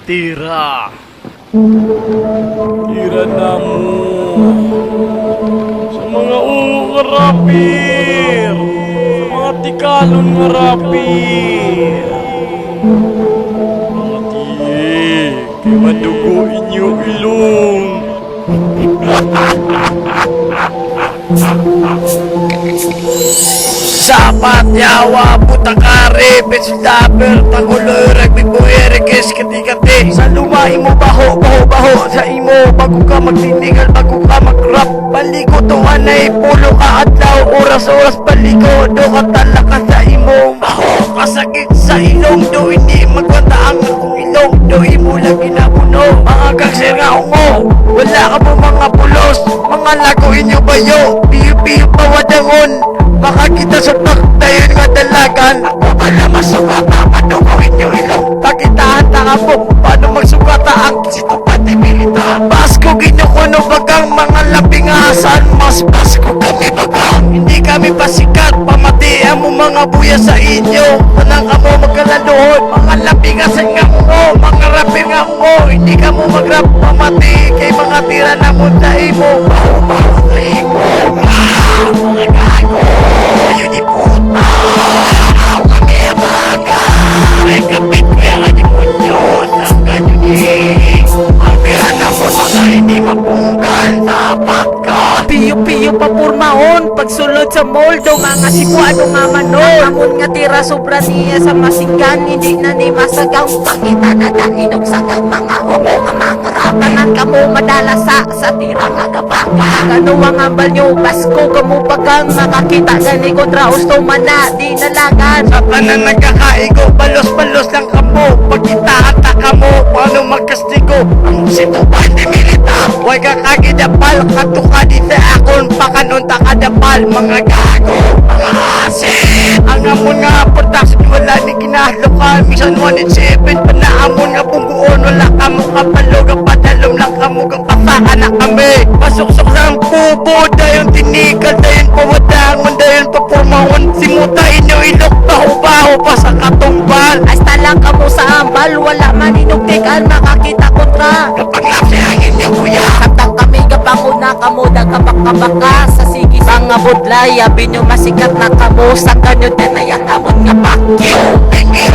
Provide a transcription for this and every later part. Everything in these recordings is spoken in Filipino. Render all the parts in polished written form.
Tira. Tira na mo. Sa mga ungo nga rapir. Sa mga tikalon nga rapir. Mga tiye. Kay madugo inyo ilong. Sapat yawa putakare Betsudaber tagulurag Bibuerekes kati-kati Sa lumay mo baho Sa imo bago ka magtinigal Bago ka mag-rap Baligo to anay pulo ka adlaw Oras-oras baligo Do ka talaka sa imo Baho kasakit sa ilong Do hindi magwanta ang akong ilong Do imo lagi na puno Mga kagsir nga ungo Wala ka mo mga pulos Mga lago inyo bayo Piyo-piyo pawadangon Baka kita sa takdayon nga dalagan Ako pala masugata Madugawin nyo ilong Pakitaan ta ka po Paano magsugata ang sito pati milita Basko ginukuno bagang mga labingasan Mas basko kami bagang Hindi kami pasikat Pamatihan mo mga buya sa inyo Manang ka mo magkalaluhod Mga labingasan nga mo Mga rapir nga mo Hindi ka mo mag-rap Pamati kay mga tira na mo sa imo Baho-baho sa imo Mga gago Ayun ni puta Kami amaga Ay kapit ko yung animunyo Ang ganyan Ang pira na mo Mga hindi mapunggal Dapat ka Piyo-piyo pa purmaon Pagsulod sa moldo Mga sikwado nga manon Amon nga tira sobra niya sa masinggan Hindi na ni masagang Pakita na inog sa mga homo nga mga rapanan ka mo madala sa tira nga gabaka Kanuwa nga balyo Basko ka mo bagang Makakita gani kontra usto mana Di nalagan Sa tanan nagkakaigo Balos-balos lang ka mo Pagkita-hata ka mo Paano magkastigo Ang sito pa hindi milita Huwag ka kagidapal Katuka di sa akon Pakanunta ka dapal Mga gago Mga asin Ang amon nga production Wala ni kinahalokan Misan 1-7 Panaamon nga bungguon Wala ka mo kapalo Kapadalom lang ka mo Kapasaan na kami Pasok-sok lang pubo Dayon tinigal Dayon pawadangon Dayon papurmahon Simuta inyo ilok Baho-baho pa sa katumbal Hasta lang ka mo sa ambal Wala man inugtikan Makakita kontra Kapag napsihangin niyo kuya Samtang kami kapanguna kamo Nagkabaka-baka Sa sige mga budlay Abi nyo masikat na kamo Sa kanyo tinayan amon nga pakyo Tingir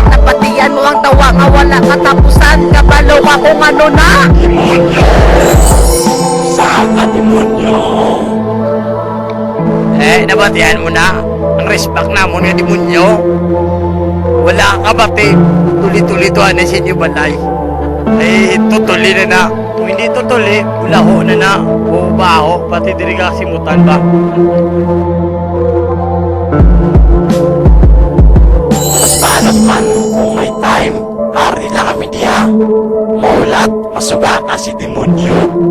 Napatiyan mo ang tawa nga wala katapusan Kabalo ako ano na Demonyo Saan na demonyo nabatihan mo na Ang respect namon nga demonyo Wala ka bati Tuli-tuli to na sa inyo balay Ay tutuli na Kung hindi tutuli Ulaho na Bubaho Pati diri ka simutan ba Paano man kung may time Hari lang kami diya Mulat Masuga ka si demonyo